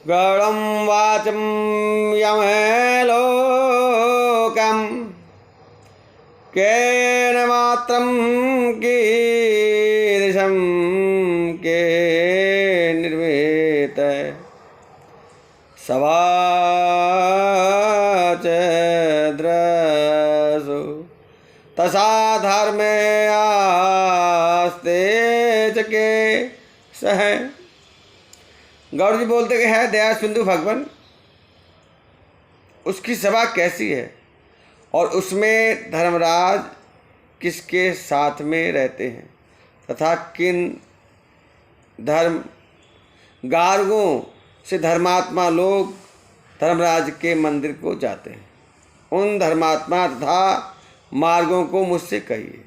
गौड़ं वाचं यमलोकं केन मात्रं कीदृशं के निर्मित सवाच द्रसु तसा धर्मे आस्ते च के सह। गौड़ जी बोलते कि है दया सिंधु भगवान, उसकी सभा कैसी है और उसमें धर्मराज किसके साथ में रहते हैं तथा किन धर्म गार्गों से धर्मात्मा लोग धर्मराज के मंदिर को जाते हैं। उन धर्मात्मा तथा मार्गों को मुझसे कहिए।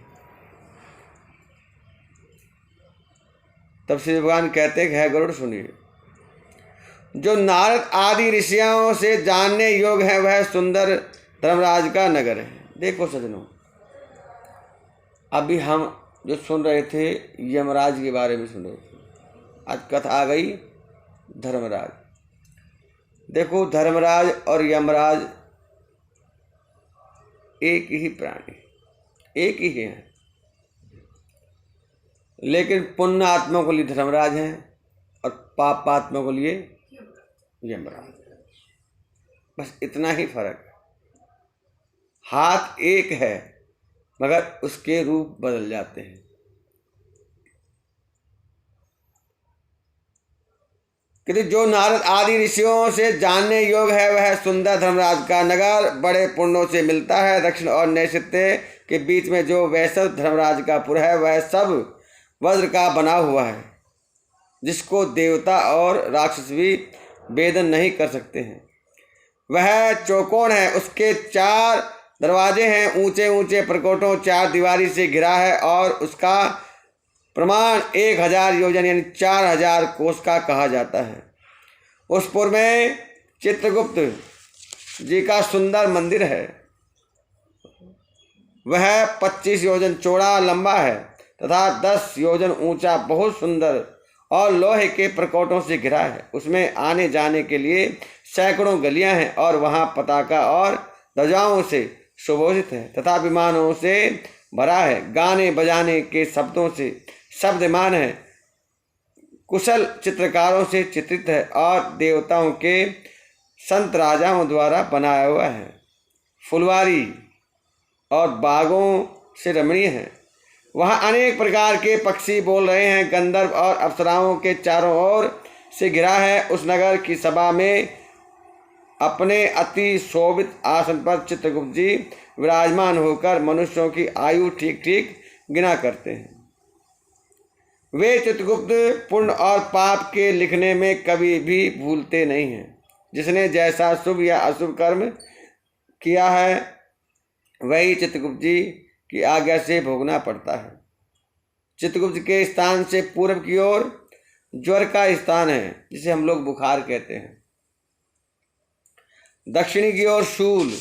तब श्री भगवान कहते हैं, है गरुड़ सुनिए, जो नारद आदि ऋषियों से जानने योग्य है वह सुंदर धर्मराज का नगर है। देखो सजनों, अभी हम जो सुन रहे थे यमराज के बारे में सुन रहे थे, आज कथा आ गई धर्मराज। देखो धर्मराज और यमराज एक ही प्राणी, एक ही हैं, लेकिन पुण्य आत्मा को लिए धर्मराज हैं और पाप आत्मा को लिए यमराज। बस इतना ही फर्क है। हाथ एक है मगर उसके रूप बदल जाते हैं। कि जो नारद आदि ऋषियों से जानने योग्य है वह सुंदर धर्मराज का नगर बड़े पुण्यों से मिलता है। दक्षिण और नैऋत्य के बीच में जो वैश्व धर्मराज का पुर है वह सब वज्र का बना हुआ है, जिसको देवता और राक्षस भी भेदन नहीं कर सकते हैं। वह चौकोन है, उसके 4 दरवाजे हैं, ऊंचे ऊंचे प्रकोटों 4 दीवारी से घिरा है और उसका प्रमाण 1000 योजन यानी 4000 कोस का कहा जाता है। उस पुर में चित्रगुप्त जी का सुंदर मंदिर है। वह 25 योजन चौड़ा लंबा है तथा 10 योजन ऊंचा, बहुत सुंदर और लोहे के प्रकोटों से घिरा है। उसमें आने जाने के लिए सैकड़ों गलियां हैं और वहां पताका और ध्वजाओं से सुशोभित है तथा विमानों से भरा है। गाने बजाने के शब्दों से शब्दमान है, कुशल चित्रकारों से चित्रित है और देवताओं के संत राजाओं द्वारा बनाया हुआ है। फुलवारी और बागों से रमणीय है। वहाँ अनेक प्रकार के पक्षी बोल रहे हैं। गंधर्व और अप्सराओं के चारों ओर से घिरा है। उस नगर की सभा में अपने अति शोभित आसन पर चित्रगुप्त जी विराजमान होकर मनुष्यों की आयु ठीक ठीक गिना करते हैं। वे चित्रगुप्त पुण्य और पाप के लिखने में कभी भी भूलते नहीं हैं। जिसने जैसा शुभ या अशुभ कर्म किया है वही चित्रगुप्त जी की आज्ञा से भोगना पड़ता है। चित्रगुप्त के स्थान से पूर्व की ओर ज्वर का स्थान है, जिसे हम लोग बुखार कहते हैं। दक्षिणी की ओर शूल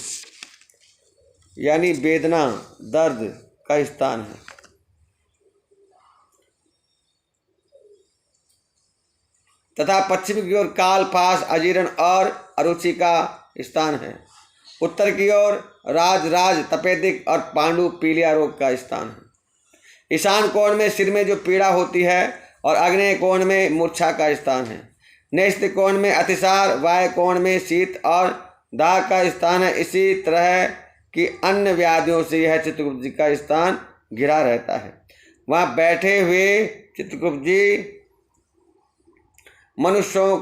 यानी वेदना दर्द का स्थान है। तथा पश्चिम की ओर काल, फास, अजीर्ण और अरुचि का स्थान है। उत्तर की ओर राज, तपेदिक और पांडु पीलिया रोग का स्थान है। ईशान कोण में सिर में जो पीड़ा होती है और आग्नेय कोण में मूर्छा का स्थान है। नैऋत्य कोण में अतिसार, वाय कोण में शीत और दाह का स्थान है। इसी तरह की अन्य व्याधियों से यह चित्रगुप्त जी का स्थान घिरा रहता है। वहाँ बैठे हुए चित्रगुप्त जी मनुष्यों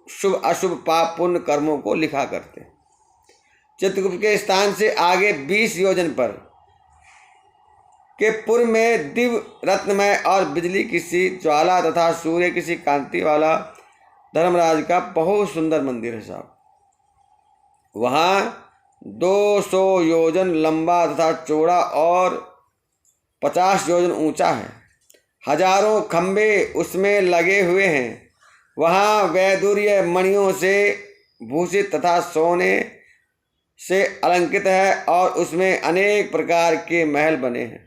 शुभ अशुभ पाप पुण्य कर्मों को लिखा करते हैं। चित्रगुप्त के स्थान से आगे 20 योजन पर के पूर्व में दिव्य रत्नमय और बिजली किसी ज्वाला तथा सूर्य किसी कांति वाला धर्मराज का बहुत सुंदर मंदिर है साहब। वहाँ 200 योजन लंबा तथा चौड़ा और 50 योजन ऊंचा है। हजारों खंबे उसमें लगे हुए हैं। वहाँ वैदूर्य मणियों से भूषित तथा सोने से अलंकृत है और उसमें अनेक प्रकार के महल बने हैं।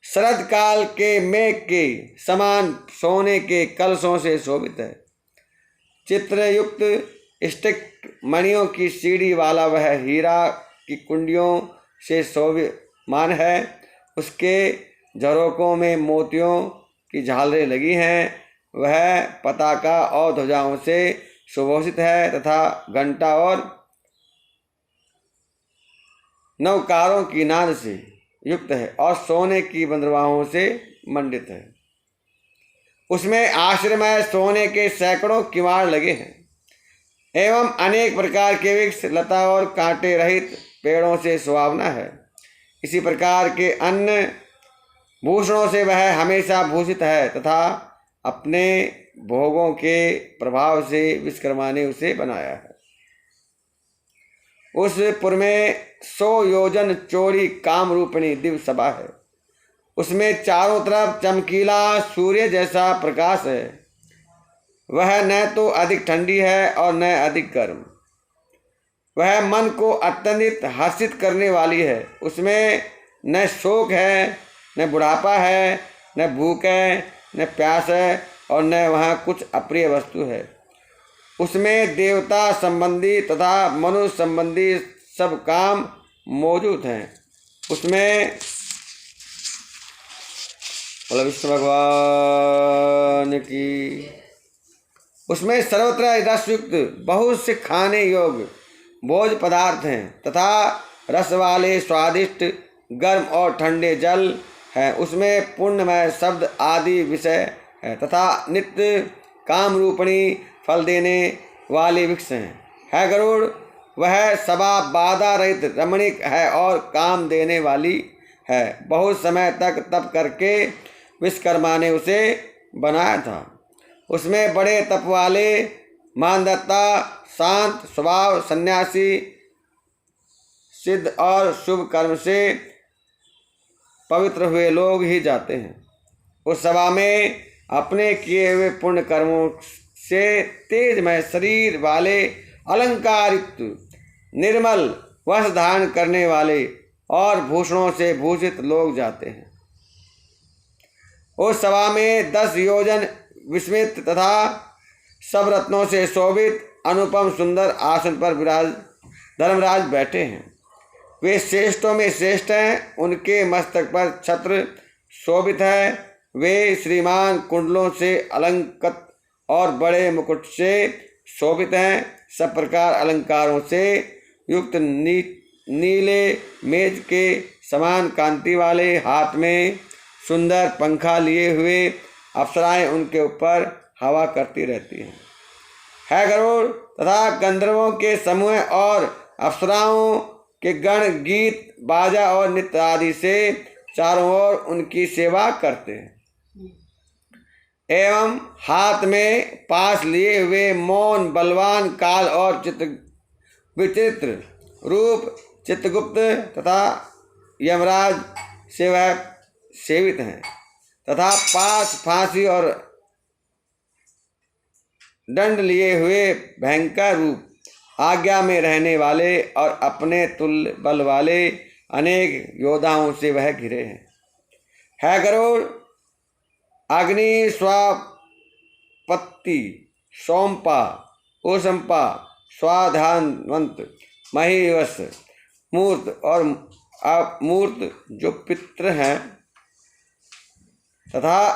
शरद काल के मेघ के समान सोने के कलशों से शोभित है। चित्रयुक्त स्टिक मणियों की सीढ़ी वाला वह हीरा की कुंडियों से शोभमान है। उसके झरोकों में मोतियों की झालरें लगी हैं। वह पताका और ध्वजाओं से सुभूषित है तथा घंटा और नवकारों की नाद से युक्त है और सोने की बंदरगाहों से मंडित है। उसमें आश्रय सोने के सैकड़ों किवाड़ लगे हैं एवं अनेक प्रकार के वृक्ष, लता और कांटे रहित पेड़ों से सुहावना है। इसी प्रकार के अन्य भूषणों से वह हमेशा भूषित है तथा अपने भोगों के प्रभाव से विश्वकर्मा ने उसे बनाया है। उस पुर में 100 योजन चौड़ी काम रूपिणी दिव्य सभा है। उसमें चारों तरफ चमकीला सूर्य जैसा प्रकाश है। वह न तो अधिक ठंडी है और न अधिक गर्म। वह मन को अत्यंत हर्षित करने वाली है। उसमें न शोक है, न बुढ़ापा है, न भूख है, न प्यास है और न वहाँ कुछ अप्रिय वस्तु है। उसमें देवता संबंधी तथा मनुष्य संबंधी सब काम मौजूद हैं। उसमें विष्णु भगवान की उसमें सर्वत्र रसयुक्त बहुत से खाने योग्य भोज पदार्थ हैं तथा रस वाले स्वादिष्ट गर्म और ठंडे जल हैं। उसमें पुण्यमय शब्द आदि विषय है तथा नित्य काम रूपणी फल देने वाले वृक्ष हैं। है गरुड़, वह सभा बाधा रहित रमणीक है और काम देने वाली है। बहुत समय तक तप करके विश्वकर्मा ने उसे बनाया था। उसमें बड़े तप वाले, मानदत्ता, शांत स्वभाव, सन्यासी, सिद्ध और शुभ कर्म से पवित्र हुए लोग ही जाते हैं। उस सभा में अपने किए हुए पुण्य कर्मों से तेजमय शरीर वाले, अलंकारित निर्मल वस्त्र धारण करने वाले और भूषणों से भूषित लोग जाते हैं। उस सभा में 10 योजन विस्मित तथा सब रत्नों से शोभित अनुपम सुंदर आसन पर विराज धर्मराज बैठे हैं। वे श्रेष्ठों में श्रेष्ठ हैं। उनके मस्तक पर छत्र शोभित है। वे श्रीमान कुंडलों से अलंकृत और बड़े मुकुट से शोभित हैं। सब प्रकार अलंकारों से युक्त नीले मेज के समान कांति वाले, हाथ में सुंदर पंखा लिए हुए अप्सराएं उनके ऊपर हवा करती रहती हैं। है गरुड़ तथा गंधर्वों के समूह और अप्सराओं के गण गीत, बाजा और नृत्य आदि से चारों ओर उनकी सेवा करते हैं। एवं हाथ में पास लिए हुए मौन, बलवान, काल और विचित्र रूप चित्रगुप्त तथा यमराज से वह सेवित हैं तथा पास, फांसी और दंड लिए हुए भयंकर रूप आज्ञा में रहने वाले और अपने तुल्य बल वाले अनेक योद्धाओं से वह घिरे हैं। है गरुड़, अग्नि, स्वापत्ति, सोमपा, ओसंपा, स्वाधानवंत, महीवस, मूर्त और अमूर्त जो पितृ हैं तथा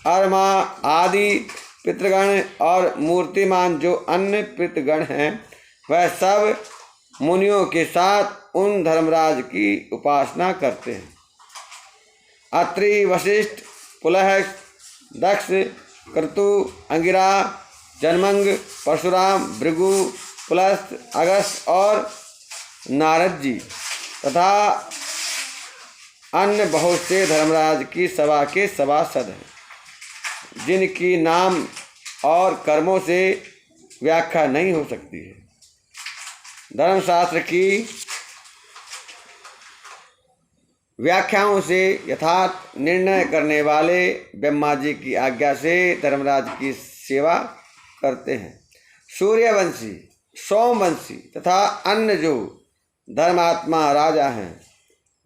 अरमा आदि पितृगण और मूर्तिमान जो अन्य पितृगण हैं, वह सब मुनियों के साथ उन धर्मराज की उपासना करते हैं। अत्रि, वशिष्ठ, पुलह, दक्ष, क्रतु, अंगिरा, जनमंग, परशुराम, भृगु, पुलस्त्य, अगस्त और नारद जी तथा अन्य बहुत से धर्मराज की सभा के सभासद हैं, जिनकी नाम और कर्मों से व्याख्या नहीं हो सकती है। धर्मशास्त्र की व्याख्याओं से यथार्थ निर्णय करने वाले ब्रह्मा जी की आज्ञा से धर्मराज की सेवा करते हैं। सूर्यवंशी, सोमवंशी तथा अन्य जो धर्मात्मा राजा हैं,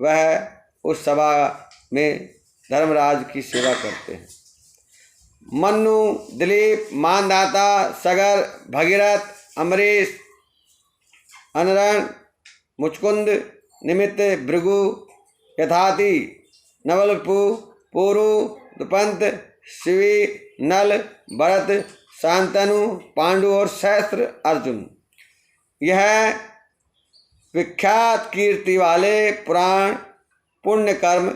वह उस सभा में धर्मराज की सेवा करते हैं। मन्नु, दिलीप, मानदाता, सगर, भगीरथ, अमरीश, अनरण, मुचकुंद, निमित्त, भृगु, यथाति, नवलपु, पुरु, दुपंत, शिवी, नल, भरत, शांतनु, पांडु और सहस्त्र अर्जुन। यह विख्यात कीर्ति वाले पुराण पुण्य कर्म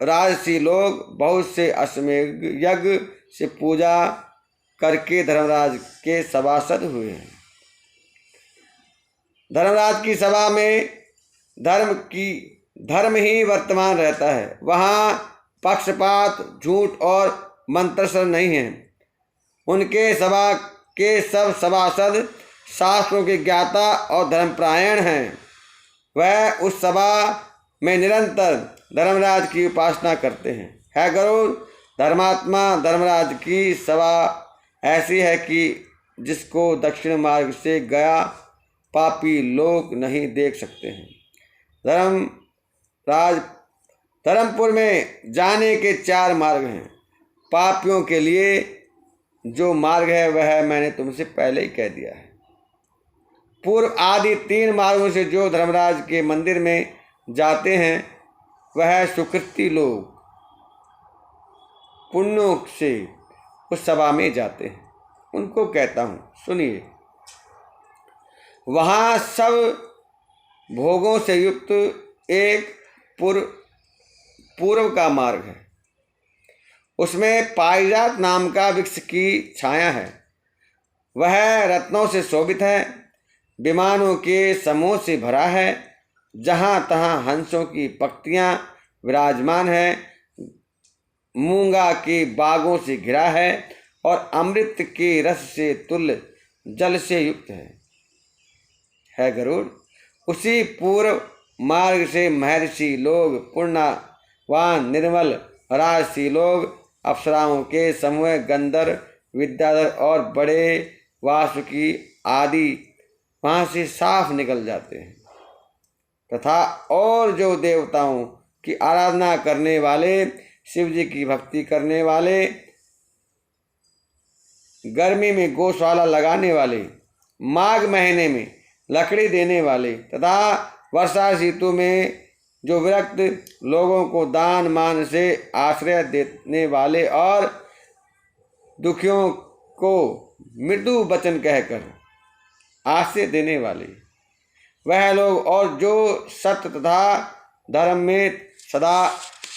राजसी लोग बहुत से अश्वमेध यज्ञ से पूजा करके धर्मराज के सभासद हुए हैं। धर्मराज की सभा में धर्म ही वर्तमान रहता है। वहाँ पक्षपात, झूठ और मंत्रसर नहीं है। उनके सभा के सब सभासद शास्त्रों के ज्ञाता और धर्मपरायण हैं। वह उस सभा में निरंतर धर्मराज की उपासना करते हैं। है गरुड़, धर्मात्मा धर्मराज की सभा ऐसी है कि जिसको दक्षिण मार्ग से गया पापी लोग नहीं देख सकते हैं। धर्मपुर में जाने के 4 मार्ग हैं। पापियों के लिए जो मार्ग है वह मैंने तुमसे पहले ही कह दिया है। पूर्व आदि 3 मार्गों से जो धर्मराज के मंदिर में जाते हैं वह सुकृति लोग पुण्यों से उस सभा में जाते हैं। उनको कहता हूँ, सुनिए। वहाँ सब भोगों से युक्त एक पूर्व का मार्ग है। उसमें पारिजात नाम का वृक्ष की छाया है। वह रत्नों से शोभित है, विमानों के समूह से भरा है, जहाँ तहाँ हंसों की पक्तियाँ विराजमान है, मूंगा के बागों से घिरा है और अमृत के रस से तुल्य जल से युक्त है गरुड़। उसी पूर्व मार्ग से महर्षि लोग, पुण्यवान निर्मल राजसी लोग, अप्सराओं के समूह, गंधर्व, विद्याधर और बड़े वासुकी आदि वहाँ से साफ निकल जाते हैं। तथा और जो देवताओं की आराधना करने वाले, शिव जी की भक्ति करने वाले, गर्मी में गौशाला लगाने वाले, माघ महीने में लकड़ी देने वाले तथा वर्षा ऋतु में जो विरक्त लोगों को दान मान से आश्रय देने वाले और दुखियों को मृदु वचन कहकर आश्रय देने वाले, वह लोग और जो सत्य तथा धर्म में सदा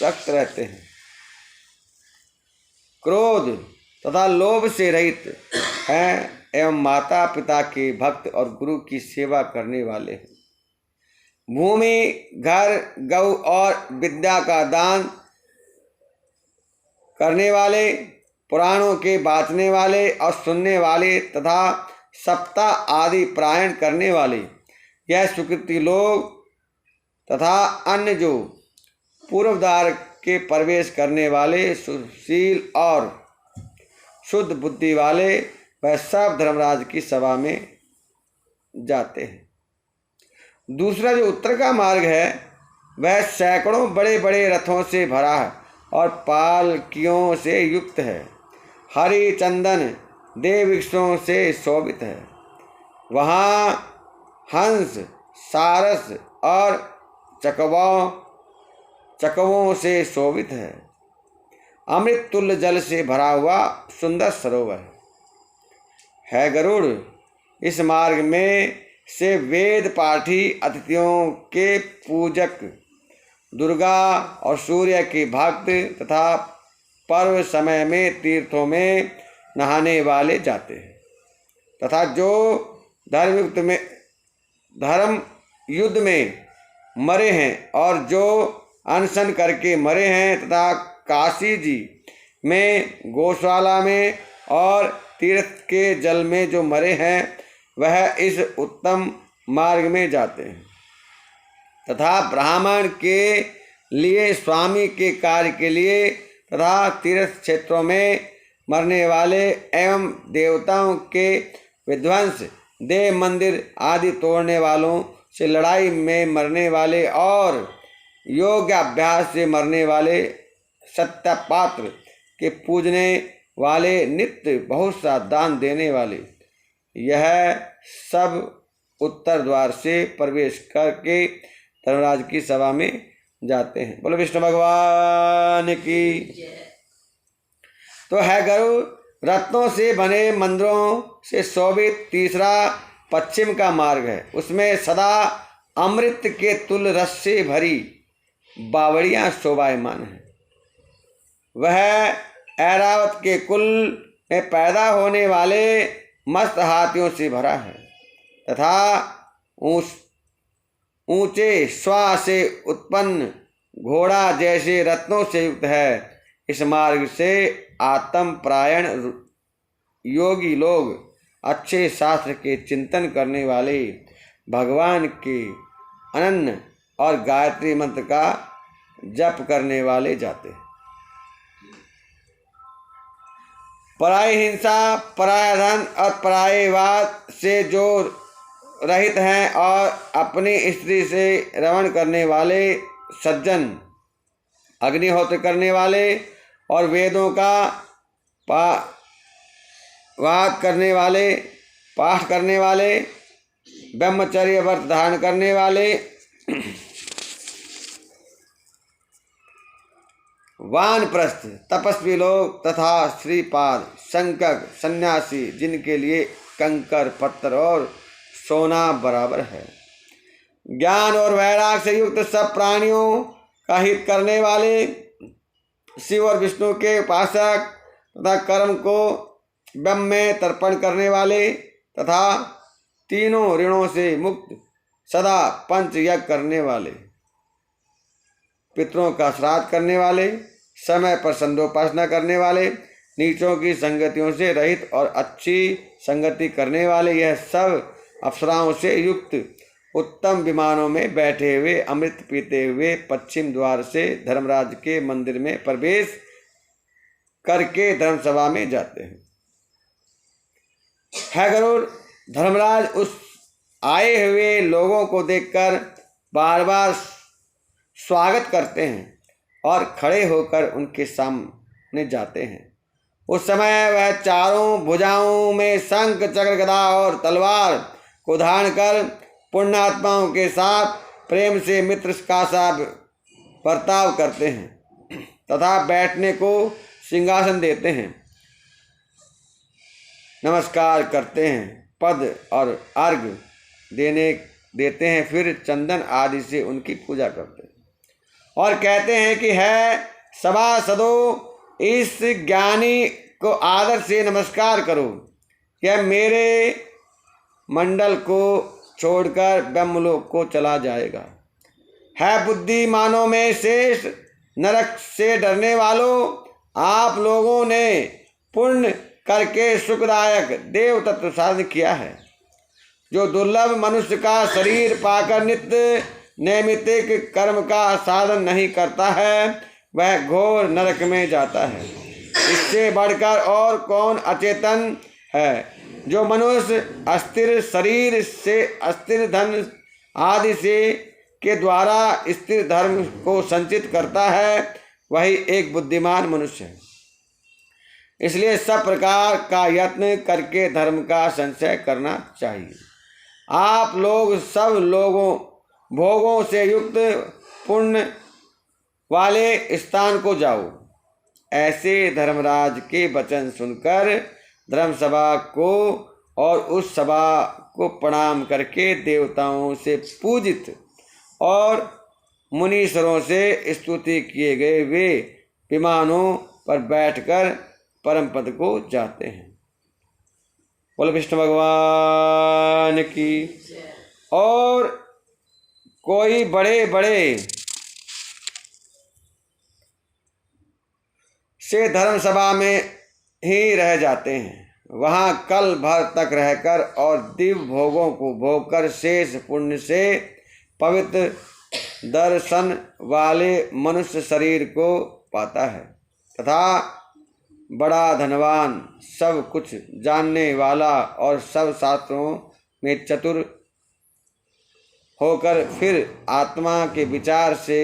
व्यक्त रहते हैं, क्रोध तथा लोभ से रहित हैं एवं माता पिता के भक्त और गुरु की सेवा करने वाले हैं। भूमि, घर, गौ और विद्या का दान करने वाले, पुराणों के बाँचने वाले और सुनने वाले तथा सप्ताह आदि पारायण करने वाले, यह सुकृति लोग तथा अन्य जो पूर्व द्वार के प्रवेश करने वाले, सुशील और शुद्ध बुद्धि वाले, वह सब धर्मराज की सभा में जाते हैं। दूसरा जो उत्तर का मार्ग है वह सैकड़ों बड़े बड़े रथों से भरा है और पालकियों से युक्त है। हरि चंदन देव वृक्षों से शोभित है। वहाँ हंस, सारस और चकवों से शोभित है। अमृत तुल्य जल से भरा हुआ सुंदर सरोवर है गरुड़। इस मार्ग में से वेद पाठी, अतिथियों के पूजक, दुर्गा और सूर्य के भक्त तथा पर्व समय में तीर्थों में नहाने वाले जाते हैं तथा जो धर्म युद्ध में मरे हैं और जो अनशन करके मरे हैं तथा काशी जी में, गौशाला में और तीर्थ के जल में जो मरे हैं वह इस उत्तम मार्ग में जाते हैं तथा ब्राह्मण के लिए, स्वामी के कार्य के लिए तथा तीर्थ क्षेत्रों में मरने वाले एवं देवताओं के विध्वंस, देव मंदिर आदि तोड़ने वालों से लड़ाई में मरने वाले और योग्य अभ्यास से मरने वाले सत्यपात्र के पूजने वाले, नित्य बहुत सा दान देने वाले, यह सब उत्तर द्वार से प्रवेश करके धर्मराज की सभा में जाते हैं। बोलो विष्णु भगवान की। तो है गरुड़ रत्नों से बने मंदिरों से शोभित तीसरा पश्चिम का मार्ग है। उसमें सदा अमृत के तुल रस से भरी बावड़ियां शोभायमान है। वह ऐरावत के कुल में पैदा होने वाले मस्त हाथियों से भरा है तथा ऊंचे श्वा से उत्पन्न घोड़ा जैसे रत्नों से युक्त है। इस मार्ग से आत्म प्रायण योगी लोग अच्छे शास्त्र के चिंतन करने वाले, भगवान के अनन्य और गायत्री मंत्र का जप करने वाले जाते हैं। पराय हिंसा, पराय धन और परायवाद से जो रहित हैं और अपनी स्त्री से रमण करने वाले सज्जन, अग्निहोत्र करने वाले और वेदों का वाद करने वाले, पाठ करने वाले, ब्रह्मचर्य व्रत धारण करने वाले, वानप्रस्थ तपस्वी लोग तथा श्रीपाद शंकर सन्यासी, जिनके लिए कंकर पत्थर और सोना बराबर है, ज्ञान और वैराग से युक्त सब प्राणियों का हित करने वाले, शिव और विष्णु के उपासक तथा कर्म को ब्रह्म में तर्पण करने वाले तथा तीनों ऋणों से मुक्त, सदा पंच यज्ञ करने वाले, पितरों का श्राद्ध करने वाले, समय पर संध्योपासना करने वाले, नीचों की संगतियों से रहित और अच्छी संगति करने वाले, यह सब अप्सराओं से युक्त उत्तम विमानों में बैठे हुए, अमृत पीते हुए पश्चिम द्वार से धर्मराज के मंदिर में प्रवेश करके धर्मसभा में जाते हैं। है गरुड़, धर्मराज उस आए हुए लोगों को देखकर बार बार स्वागत करते हैं और खड़े होकर उनके सामने जाते हैं। उस समय वह चारों भुजाओं में शंख, चक्र, गदा और तलवार को धारण कर पुण्यात्माओं के साथ प्रेम से मित्र का सा बर्ताव करते हैं तथा बैठने को सिंहासन देते हैं, नमस्कार करते हैं, पद और अर्घ्य देते हैं, फिर चंदन आदि से उनकी पूजा करते हैं और कहते हैं कि है सभासदों, इस ज्ञानी को आदर से नमस्कार करो। यह मेरे मंडल को छोड़कर ब्रह्मलोक को चला जाएगा। है बुद्धिमानों में शेष, नरक से डरने वालों, आप लोगों ने पुण्य करके सुखदायक देव तत्व साधन किया है। जो दुर्लभ मनुष्य का शरीर पाकर नित्य नैमित्तिक कर्म का साधन नहीं करता है, वह घोर नरक में जाता है। इससे बढ़कर और कौन अचेतन है? जो मनुष्य अस्थिर शरीर से अस्थिर धन आदि से के द्वारा स्थिर धर्म को संचित करता है, वही एक बुद्धिमान मनुष्य है। इसलिए सब प्रकार का यत्न करके धर्म का संचय करना चाहिए। आप लोग सब लोगों भोगों से युक्त पुण्य वाले स्थान को जाओ। ऐसे धर्मराज के वचन सुनकर धर्मसभा को और उस सभा को प्रणाम करके देवताओं से पूजित और मुनीश्वरों से स्तुति किए गए वे विमानों पर बैठकर परम पद को जाते हैं। बोलो विष्णु भगवान की। और कोई बड़े बड़े से धर्मसभा में ही रह जाते हैं, वहाँ कल भर तक रहकर और दिव्य भोगों को भोगकर शेष पुण्य से पवित्र दर्शन वाले मनुष्य शरीर को पाता है तथा बड़ा धनवान, सब कुछ जानने वाला और सब शास्त्रों में चतुर होकर फिर आत्मा के विचार से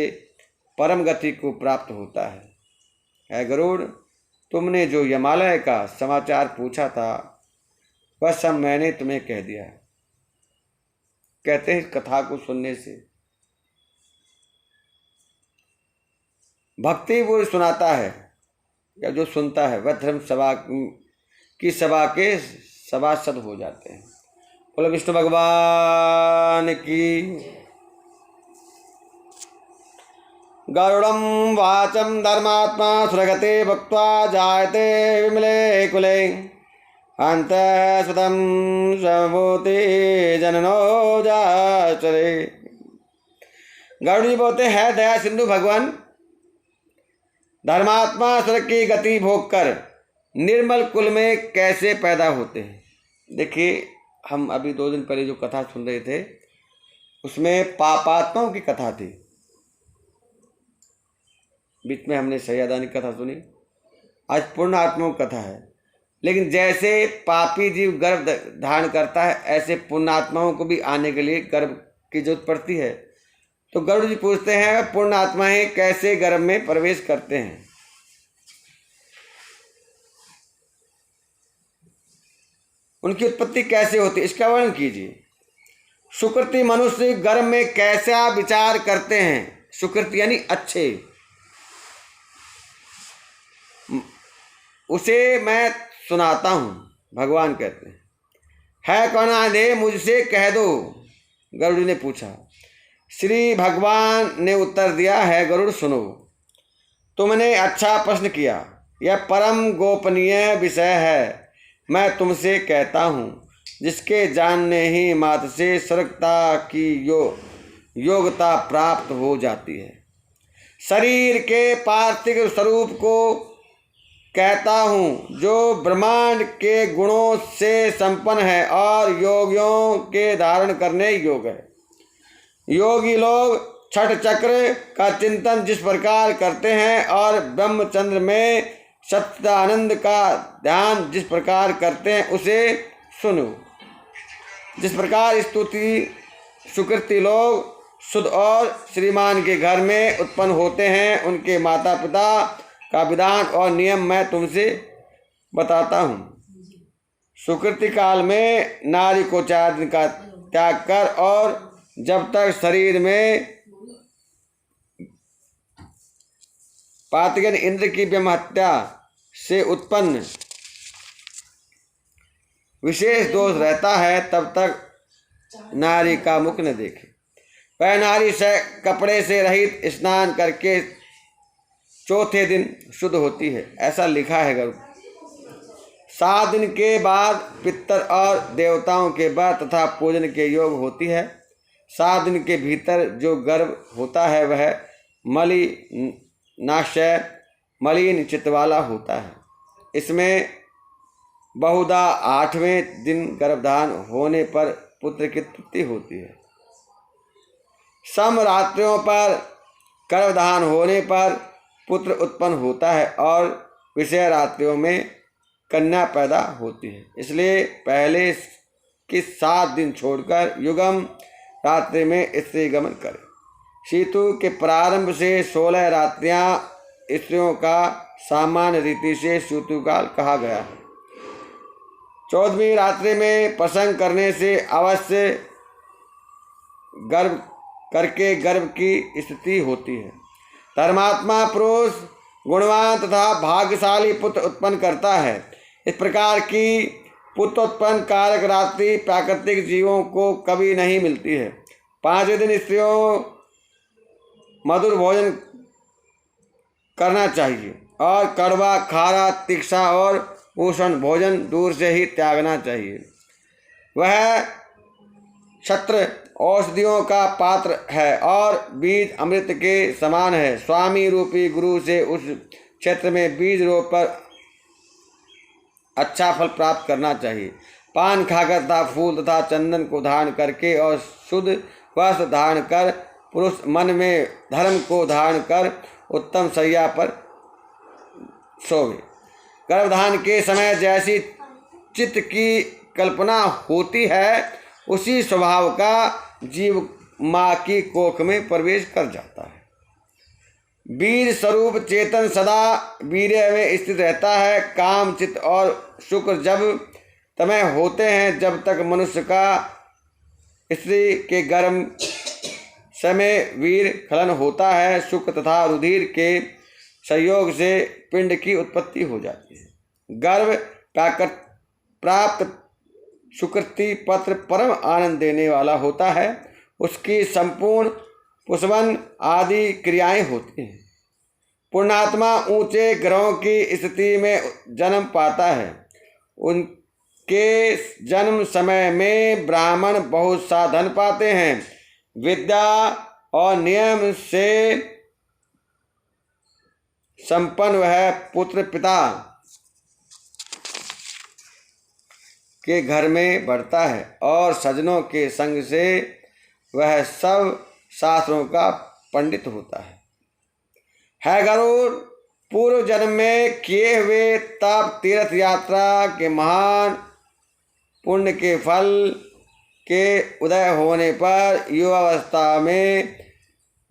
परम गति को प्राप्त होता है। गरुड़, तुमने जो हिमालय का समाचार पूछा था वह सब मैंने तुम्हें कह दिया। कहते हैं कथा को सुनने से भक्ति वो सुनाता है या जो सुनता है वह धर्म सभा की सभा के सभासद हो जाते हैं। बोलो विष्णु भगवान की। गरुड़ं वाचं धर्मात्मा सुरगते भक्त्वा जायते विमले कुले अंतः स्वतं स्वभूति जननो जाचरे। गरुड़ जी बोलते हैं दया सिंधु भगवान धर्मात्मा स्वर्ग की गति भोग कर निर्मल कुल में कैसे पैदा होते हैं। देखिए हम अभी 2 दिन पहले जो कथा सुन रहे थे उसमें पापात्माओं की कथा थी, बीच में हमने सैयदानी कथा सुनी, आज पूर्ण आत्माओं की कथा है। लेकिन जैसे पापी जीव गर्भ धारण करता है ऐसे पुण्यात्माओं को भी आने के लिए गर्भ की जरूरत पड़ती है। तो गरुड़ जी पूछते हैं पूर्ण आत्माएं कैसे गर्भ में प्रवेश करते हैं। उनकी उत्पत्ति कैसे होती है इसका वर्णन कीजिए। सुकृति मनुष्य गर्भ में कैसा विचार करते हैं। सुकृति यानी अच्छे, उसे मैं सुनाता हूं। भगवान कहते हैं है कौन आधे मुझसे कह दो। गरुड़ ने पूछा। श्री भगवान ने उत्तर दिया है गरुड़ सुनो, तुमने अच्छा प्रश्न किया, यह परम गोपनीय विषय है। मैं तुमसे कहता हूँ जिसके जानने ही मात्र से स्वर्गता की योग्यता प्राप्त हो जाती है। शरीर के पार्थिव स्वरूप को कहता हूँ जो ब्रह्मांड के गुणों से संपन्न है और योगियों के धारण करने योग्य है। योगी लोग छठ चक्र का चिंतन जिस प्रकार करते हैं और ब्रह्मचंद्र में सच्चिदानंद का ध्यान जिस प्रकार करते हैं उसे सुनो। जिस प्रकार स्तुति सुकृति लोग शुद्ध और श्रीमान के घर में उत्पन्न होते हैं उनके माता पिता का विधान और नियम मैं तुमसे बताता हूँ। सुकृति काल में नारी को 4 दिन का त्याग कर और जब तक शरीर में पातगन इंद्र की ब्रह्म हत्या से उत्पन्न विशेष दोष रहता है तब तक नारी का मुख न देखे। वह नारी से कपड़े से रहित स्नान करके 4थे दिन शुद्ध होती है, ऐसा लिखा है गरुड़। 7 दिन के बाद पितर और देवताओं के बाद तथा पूजन के योग होती है। 7 दिन के भीतर जो गर्भ होता है वह मलिनाशय मलिन चित्त वाला होता है। इसमें बहुधा 8वें दिन गर्भधान होने पर पुत्र की उत्पत्ति होती है। सम रात्रियों पर गर्भधान होने पर पुत्र उत्पन्न होता है और विषय रात्रियों में कन्या पैदा होती है। इसलिए पहले के 7 दिन छोड़कर युगम रात्रि में स्त्री गमन करें। शीतु के प्रारंभ से 16 रात्रियां स्त्रियों का सामान्य रीति से शीतुकाल कहा गया है। 14वीं रात्रि में प्रसंग करने से अवश्य गर्भ करके गर्भ की स्थिति होती है। धर्मात्मा पुरुष गुणवान तथा भाग्यशाली पुत्र उत्पन्न करता है। इस प्रकार की पुत्र उत्पन्न कारक रात्रि प्राकृतिक जीवों को कभी नहीं मिलती है। 5वें दिन स्त्रियों मधुर भोजन करना चाहिए और कड़वा खारा तीखा और उष्ण भोजन दूर से ही त्यागना चाहिए। वह छत्र औषधियों का पात्र है और बीज अमृत के समान है। स्वामी रूपी गुरु से उस क्षेत्र में बीज रोप पर अच्छा फल प्राप्त करना चाहिए। पान खाकर तथा फूल तथा चंदन को धारण करके और शुद्ध वस्त्र धारण कर पुरुष मन में धर्म को धारण कर उत्तम शैया पर सोवे। गर्भधान के समय जैसी चित्त की कल्पना होती है उसी स्वभाव का जीव माँ की कोख में प्रवेश कर जाता है। वीर स्वरूप चेतन सदा वीर्य में स्थित रहता है। काम, चित्त और शुक्र जब तमय होते हैं, जब तक मनुष्य का स्त्री के गर्भ समय वीर खलन होता है, शुक्र तथा रुधिर के संयोग से पिंड की उत्पत्ति हो जाती है। गर्भ प्राप्त सुकृति पत्र परम आनंद देने वाला होता है। उसकी संपूर्ण पुष्पन आदि क्रियाएं होती हैं। पुण्यात्मा ऊंचे ग्रहों की स्थिति में जन्म पाता है। उनके जन्म समय में ब्राह्मण बहुत सा धन पाते हैं। विद्या और नियम से संपन्न वह पुत्र पिता के घर में बढ़ता है और सज्जनों के संग से वह सब शास्त्रों का पंडित होता है गरुड़, पूर्व जन्म में किए हुए तप, तीर्थ यात्रा के महान पुण्य के फल के उदय होने पर युवावस्था में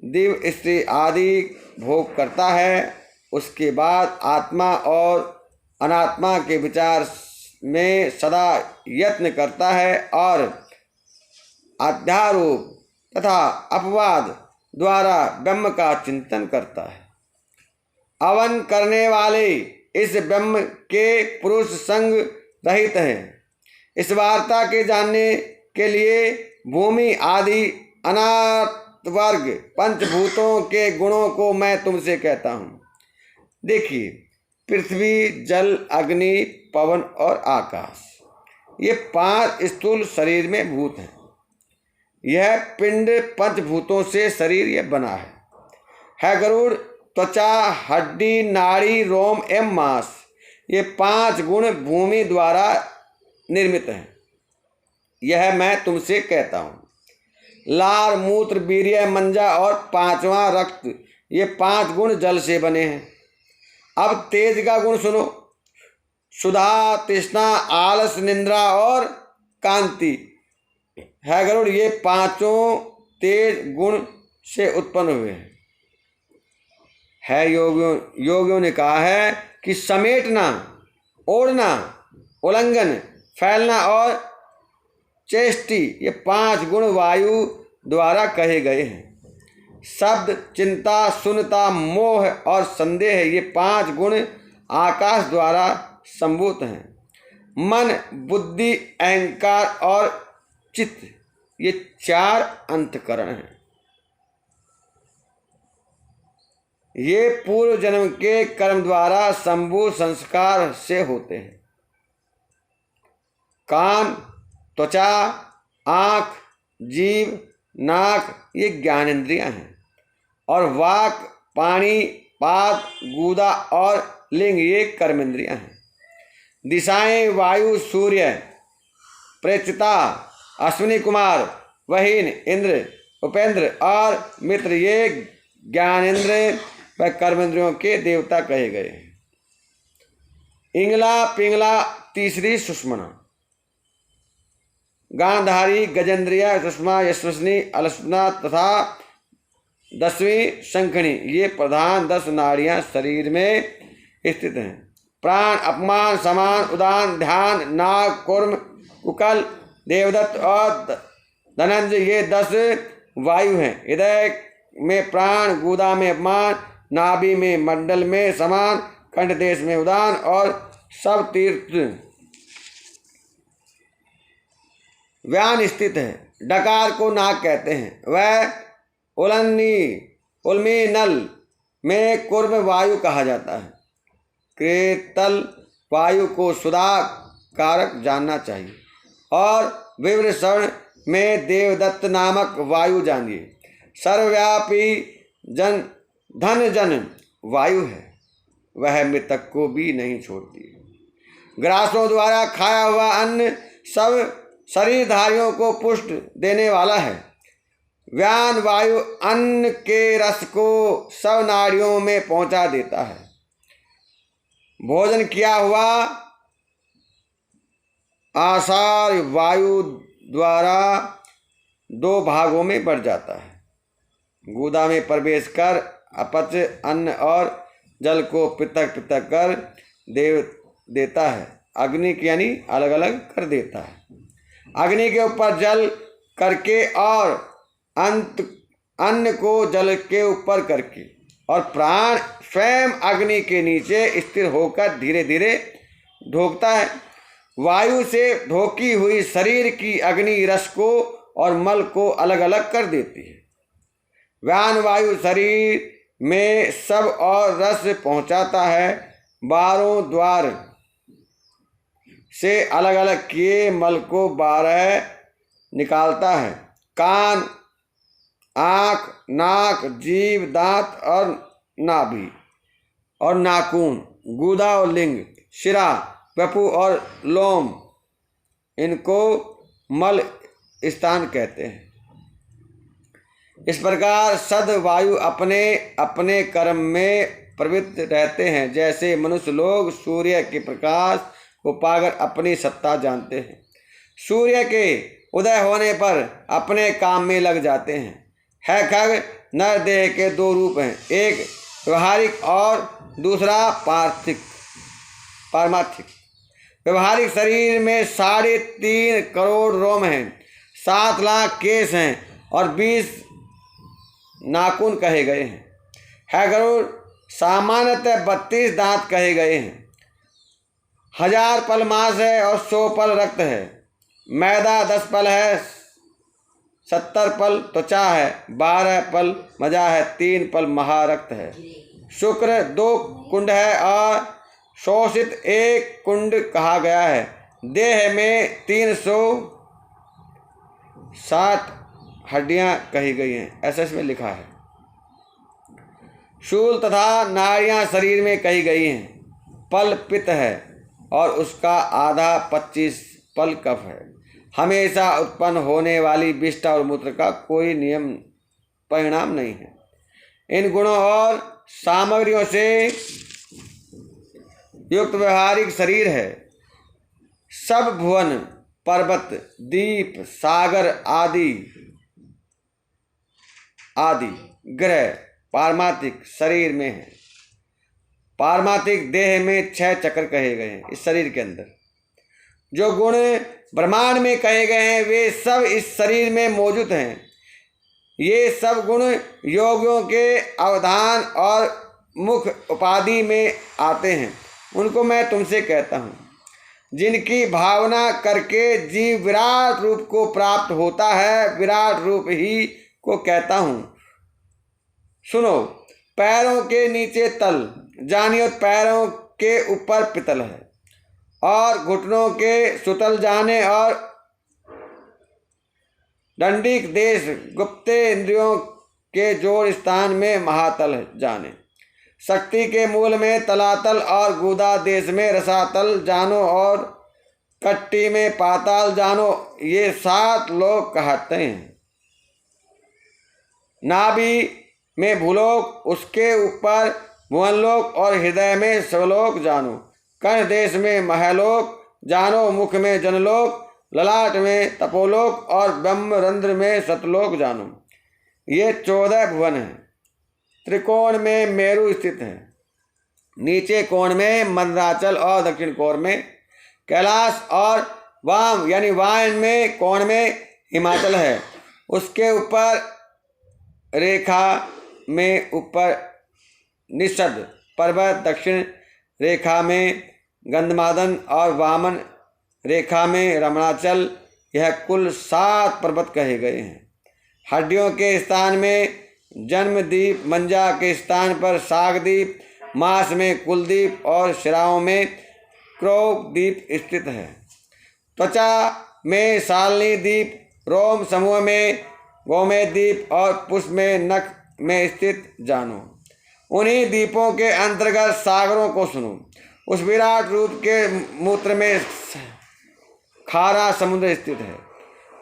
दिव्य स्त्री आदि भोग करता है। उसके बाद आत्मा और अनात्मा के विचार में सदा यत्न करता है और अध्यारोप तथा अपवाद द्वारा ब्रह्म का चिंतन करता है। अवन करने वाले इस ब्रह्म के पुरुष संग रहित हैं। इस वार्ता के जानने के लिए भूमि आदि अनाथ वर्ग पंचभूतों के गुणों को मैं तुमसे कहता हूँ। देखिए, पृथ्वी, जल, अग्नि, पवन और आकाश, ये 5 स्थूल शरीर में भूत हैं। यह पिंड पंचभूतों से शरीर यह बना है गरुड़। त्वचा, हड्डी, नाड़ी, रोम एवं मांस, ये 5 गुण भूमि द्वारा निर्मित हैं। यह मैं तुमसे कहता हूँ। लार, मूत्र, वीर्य, मंजा और 5वां रक्त, ये 5 गुण जल से बने हैं। अब तेज का गुण सुनो। सुधा, तृष्णा, आलस, निद्रा और कांति है गरुड़, ये 5 तेज गुण से उत्पन्न हुए हैं। योगियों ने कहा है कि समेटना, ओढ़ना, उल्लंघन, फैलना और चेष्टि, ये 5 गुण वायु द्वारा कहे गए हैं। शब्द, चिंता, शून्यता, मोह और संदेह, ये 5 गुण आकाश द्वारा संभूत हैं। मन, बुद्धि, अहंकार और चित्त, ये 4 अंतःकरण हैं। ये पूर्व जन्म के कर्म द्वारा संभूत संस्कार से होते हैं। कान, त्वचा, आँख, जीव, नाक, ये ज्ञानेंद्रियां हैं और वाक, पानी, पाद, गूदा और लिंग, ये कर्मेंद्रियां हैं। दिशाएं, वायु, सूर्य, प्रेक्षिता, अश्विनी कुमार, वहीन, इंद्र, उपेंद्र और मित्र, ये ज्ञानेंद्र व कर्मेंद्रियों के देवता कहे गए हैं। इंगला, पिंगला, तीसरी सुषमना, गांधारी, गजेंद्रिया, सुषमा, यशस्विनी, अलस्पना तथा 10वीं शंखनी, ये प्रधान 10 नाड़ियां शरीर में स्थित हैं। प्राण, अपमान, समान, उदान, ध्यान, नाग, कूर्म, कुकल, देवदत्त और धनंजय, ये 10 वायु हैं। हृदय में प्राण, गुदा में अपमान, नाभि में मंडल में समान, कंठ देश में उदान और सब तीर्थ व्यान स्थित है। डकार को नाग कहते हैं। वह उल्मी नल में कूर्म वायु कहा जाता है। कृतल वायु को सुधा कारक जानना चाहिए और विवृषण में देवदत्त नामक वायु जानिए। सर्वव्यापी धन जन वायु है, वह मृतक को भी नहीं छोड़ती। ग्रासों द्वारा खाया हुआ अन्न सब शरीरधारियों को पुष्ट देने वाला है। व्यान वायु अन्न के रस को सब नाड़ियों में पहुंचा देता है। भोजन किया हुआ आसार वायु द्वारा 2 भागों में बढ़ जाता है। गुदा में प्रवेश कर अपच अन्न और जल को पृथक पृथक कर देता है। अग्नि की यानी अलग अलग कर देता है। अग्नि के ऊपर जल करके और अन्न को जल के ऊपर करके, और प्राण स्वयं अग्नि के नीचे स्थिर होकर धीरे धीरे ढोकता है। वायु से ढोकी हुई शरीर की अग्नि रस को और मल को अलग अलग कर देती है। व्यान वायु शरीर में सब और रस पहुंचाता है। 12 द्वार से अलग अलग किए मल को 12 निकालता है। कान, आँख, नाक, जीभ, दांत और नाभि और नाखून, गुदा और लिंग, शिरा, वपु और लोम, इनको मल स्थान कहते हैं। इस प्रकार सद वायु अपने अपने कर्म में प्रवृत्त रहते हैं। जैसे मनुष्य लोग सूर्य के प्रकाश को पाकर अपनी सत्ता जानते हैं, सूर्य के उदय होने पर अपने काम में लग जाते हैं। है खग नर देह के 2 रूप हैं, एक व्यवहारिक और दूसरा पारमार्थिक। व्यवहारिक शरीर में 3.5 करोड़ रोम हैं, 7 लाख केस हैं और 20 नाखून कहे गए हैं। है गरुड़ सामान्यतः 32 दांत कहे गए हैं। 1000 पल मांस है और 100 पल रक्त है। मैदा 10 पल है, 70 पल त्वचा है, 12 पल मजा है, 3 पल महारक्त है। शुक्र 2 कुंड है और शोषित 1 कुंड कहा गया है। देह में 360 हड्डियां कही गई हैं, ऐसा इसमें लिखा है। शूल तथा नाड़ियां शरीर में कही गई हैं। पल पित्त है और उसका आधा 25 पल कफ है। हमेशा उत्पन्न होने वाली विष्ठा और मूत्र का कोई नियम परिणाम नहीं है। इन गुणों और सामग्रियों से युक्त व्यवहारिक शरीर है। सब भुवन, पर्वत, द्वीप, सागर आदि ग्रह पारमार्थिक शरीर में है। पारमार्थिक देह में 6 चक्र कहे गए हैं। इस शरीर के अंदर जो गुण ब्रह्मांड में कहे गए हैं वे सब इस शरीर में मौजूद हैं। ये सब गुण योगियों के अवधान और मुख उपाधि में आते हैं। उनको मैं तुमसे कहता हूँ, जिनकी भावना करके जीव विराट रूप को प्राप्त होता है, विराट रूप ही को कहता हूँ। सुनो, पैरों के नीचे तल जानियो, पैरों के ऊपर पितल है, और घुटनों के सुतल जाने और दंडिक देश गुप्ते इंद्रियों के जोड़ स्थान में महातल जाने। शक्ति के मूल में तलातल और गुदा देश में रसातल जानो और कट्टी में पाताल जानो। ये 7 लोक कहते हैं। नाभि में भूलोक, उसके ऊपर भुवनलोक और हृदय में स्वलोक जानो। कर्ण देश में महलोक जानो, मुख में जनलोक, ललाट में तपोलोक और ब्रह्मरंध्र में सतलोक जानो। ये 14 भुवन हैं। त्रिकोण में मेरु स्थित है, नीचे कोण में मंदराचल और दक्षिण कोण में कैलाश, और वाम यानी वायन में कोण में हिमाचल है। उसके ऊपर रेखा में ऊपर निषद पर्वत, दक्षिण रेखा में गंधमादन और वामन रेखा में रमणाचल। यह कुल 7 पर्वत कहे गए हैं। हड्डियों के स्थान में जन्मदीप, मंजा के स्थान पर सागदीप, मांस में कुलदीप और शिराओं में क्रोधदीप स्थित है। त्वचा में शालिनी दीप, रोम समूह में गोमेदीप और पुष्प में नख में स्थित जानो। उन्हीं दीपों के अंतर्गत सागरों को सुनो। उस विराट रूप के मूत्र में खारा समुद्र स्थित है।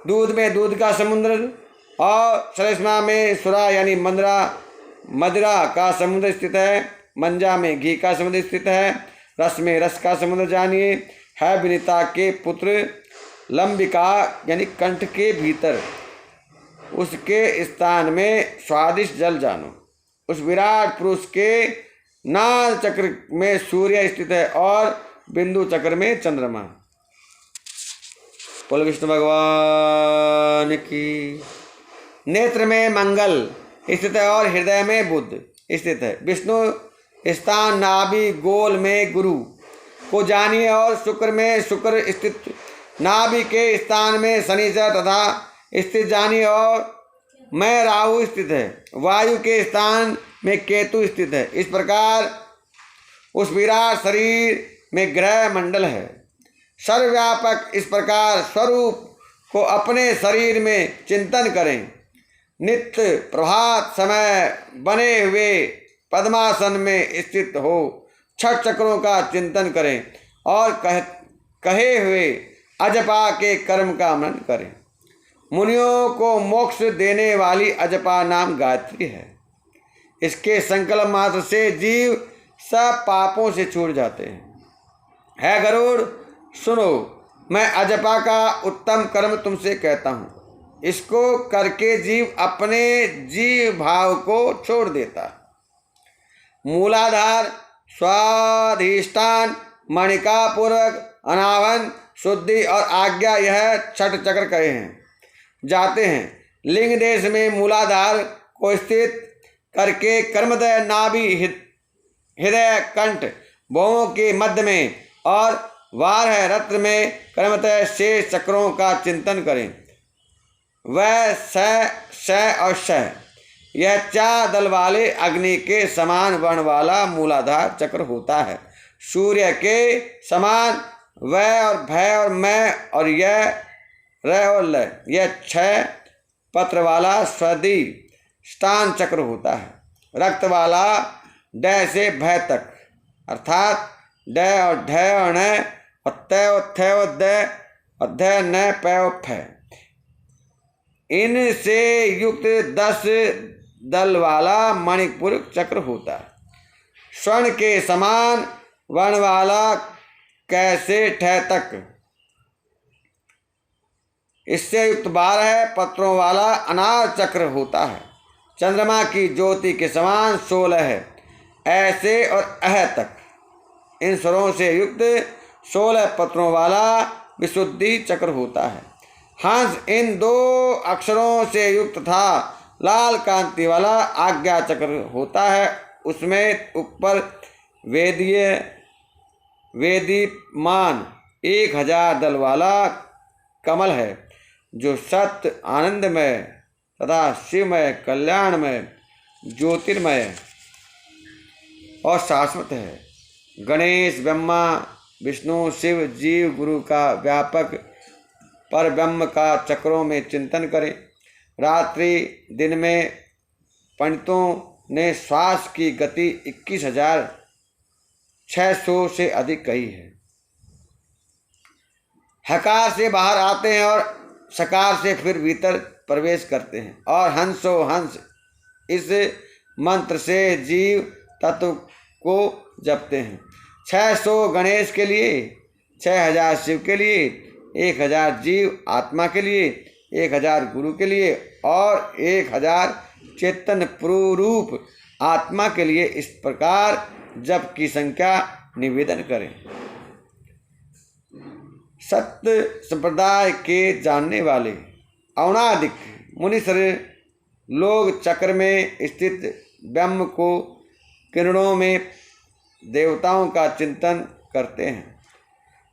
दूध में दूध का समुद्र और श्लेष्मा में सुरा यानी मदिरा का समुद्र स्थित है। मंजा में घी का समुद्र स्थित है। रस में रस का समुद्र जानिए। है विनीता के पुत्र लंबिका यानी कंठ के भीतर, उसके स्थान में स्वादिष्ट जल जानो। उस विराट पुरुष के नाल चक्र में सूर्य स्थित है और बिंदु चक्र में चंद्रमा। बोल विष्णु भगवान की। नेत्र में मंगल स्थित है और हृदय में बुध स्थित है। विष्णु स्थान नाभि गोल में गुरु को जानिए और शुक्र में शुक्र स्थित नाभि के स्थान में शनिचर तथा स्थित जानिए और मैं राहु स्थित है। वायु के स्थान में केतु स्थित है। इस प्रकार उस विराट शरीर में ग्रह मंडल है। सर्वव्यापक इस प्रकार स्वरूप को अपने शरीर में चिंतन करें। नित्य प्रभात समय बने हुए पद्मासन में स्थित हो छठ चक्रों का चिंतन करें और कहे हुए अजपा के कर्म का मनन करें। मुनियों को मोक्ष देने वाली अजपा नाम गायत्री है। इसके संकल्प मात्र से जीव सब पापों से छूट जाते हैं। है गरुड़, सुनो, मैं अजपा का उत्तम कर्म तुमसे कहता हूँ। इसको करके जीव अपने जीव भाव को छोड़ देता। मूलाधार, स्वाधिष्ठान, मणिका पूर्वक, अनावन, शुद्धि और आज्ञा, यह छठ चक्र कहे हैं जाते हैं। लिंग देश में मूलाधार को स्थित करके कर्मदय नाभि हृदय कंठ भौहों के मध्य में और वार है रत्र में कर्मतः शेष चक्रों का चिंतन करें। वह स और श, यह 4 दल वाले अग्नि के समान वर्ण वाला मूलाधार चक्र होता है। सूर्य के समान वह और भय और मैं और यह र और ल, यह 6 पत्र वाला स्वाधिष्ठान चक्र होता है। रक्त वाला ड से भय तक, अर्थात ड और ढ और न और त और थ और द और ध न प और फ, इनसे युक्त 10 दल वाला मणिपुर चक्र होता है। स्वर्ण के समान वर्ण वाला कैसे ठ तक, इससे युक्त 12 पत्रों वाला अनार चक्र होता है। चंद्रमा की ज्योति के समान 16 है, ऐसे और अह तक। इन स्वरों से युक्त 16 पत्रों वाला विशुद्धि चक्र होता है। हंस इन 2 अक्षरों से युक्त था लाल कांति वाला आज्ञा चक्र होता है। उसमें ऊपर वेदीमान 1000 दल वाला कमल है, जो सत्य, आनंदमय तथा शिवमय, कल्याणमय, ज्योतिर्मय और शाश्वत है। गणेश, ब्रह्मा, विष्णु, शिव, जीव, गुरु का व्यापक पर ब्रह्म का चक्रों में चिंतन करें। रात्रि दिन में पंडितों ने श्वास की गति 21,600 से अधिक कही है। हकार से बाहर आते हैं और सकार से फिर भीतर प्रवेश करते हैं और हंसो हंस इस मंत्र से जीव तत्व को जपते हैं। 600 गणेश के लिए, 6000 शिव के लिए, 1000 जीव आत्मा के लिए, 1000 गुरु के लिए और 1000 चेतन पुरूप आत्मा के लिए इस प्रकार जप की संख्या निवेदन करें। सत्य संप्रदाय के जानने वाले औणादिक मुनिसर लोग चक्र में स्थित ब्रह्म को किरणों में देवताओं का चिंतन करते हैं।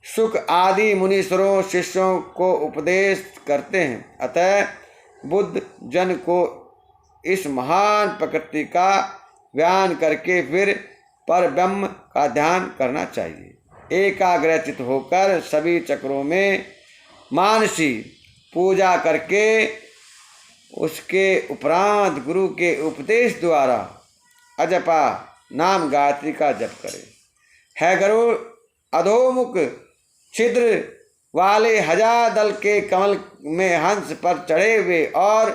सुख आदि मुनीश्वरों शिष्यों को उपदेश करते हैं। अतः बुद्ध जन को इस महान प्रकृति का ध्यान करके फिर पर ब्रह्म का ध्यान करना चाहिए। एकाग्रचित होकर सभी चक्रों में मानसी पूजा करके उसके उपरांत गुरु के उपदेश द्वारा अजपा नाम गायत्री का जप करें। है गरुड़, अधोमुख छिद्र वाले 1000 दल के कमल में हंस पर चढ़े हुए और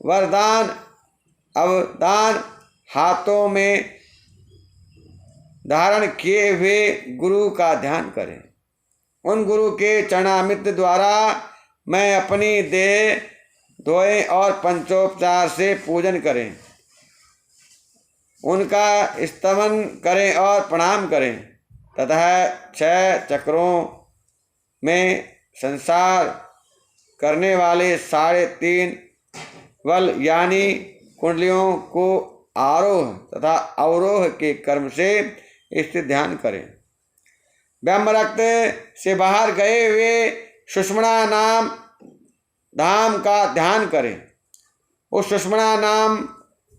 वरदान अवदान हाथों में धारण किए हुए गुरु का ध्यान करें। उन गुरु के चरणामृत द्वारा मैं अपनी देह धोएं और पंचोपचार से पूजन करें। उनका स्तवन करें और प्रणाम करें तथा 6 चक्रों में संसार करने वाले 3.5 बल यानी कुंडलियों को आरोह तथा अवरोह के कर्म से स्थित ध्यान करें। ब्रह्म रक्त से बाहर गए हुए सुषुम्ना नाम धाम का ध्यान करें। उस सुषुम्ना नाम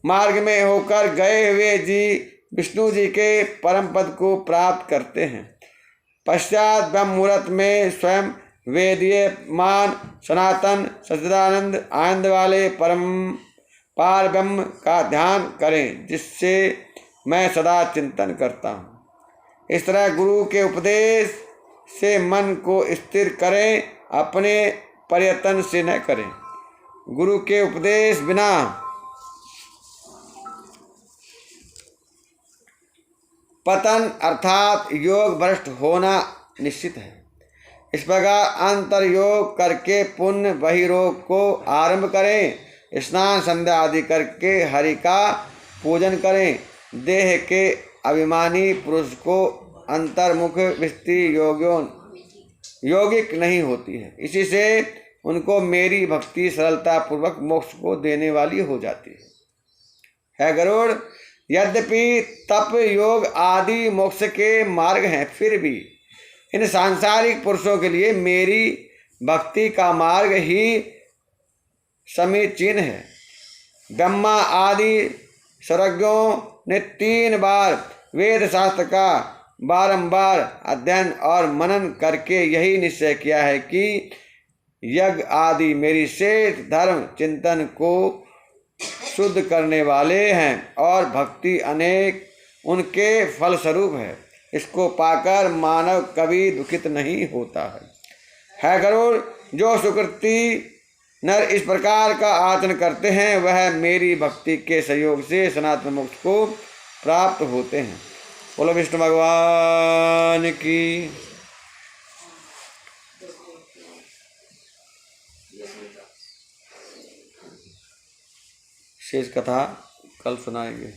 मार्ग में होकर गए हुए जी विष्णु जी के परम पद को प्राप्त करते हैं। पश्चात ब्रह्म मुहूर्त में स्वयं वेदीयमान सनातन सच्चिदानंद आनंद वाले परम पार ब्रह्म का ध्यान करें, जिससे मैं सदा चिंतन करता हूँ। इस तरह गुरु के उपदेश से मन को स्थिर करें, अपने प्रयत्न से न करें। गुरु के उपदेश बिना पतन अर्थात योग भ्रष्ट होना निश्चित है। इस प्रकार अंतर योग करके पुण्य बहिर्योग को आरंभ करें। स्नान संध्या आदि करके हरि का पूजन करें। देह के अभिमानी पुरुष को अंतर्मुख वृत्ति यौगिक नहीं होती है। इसी से उनको मेरी भक्ति सरलता पूर्वक मोक्ष को देने वाली हो जाती है गरुड़। यद्यपि तप योग आदि मोक्ष के मार्ग हैं, फिर भी इन सांसारिक पुरुषों के लिए मेरी भक्ति का मार्ग ही समीचीन है। ब्रह्मा आदि सर्वज्ञों ने 3 बार वेद शास्त्र का बारंबार अध्ययन और मनन करके यही निश्चय किया है कि यज्ञ आदि मेरी शेष धर्म चिंतन को शुद्ध करने वाले हैं और भक्ति अनेक उनके फलस्वरूप है। इसको पाकर मानव कभी दुखित नहीं होता है गरुड़। जो सुकृति नर इस प्रकार का आचरण करते हैं, वह मेरी भक्ति के सहयोग से सनातन मोक्ष को प्राप्त होते हैं। बोलो विष्णु भगवान की। शेष कथा कल सुनाएंगे।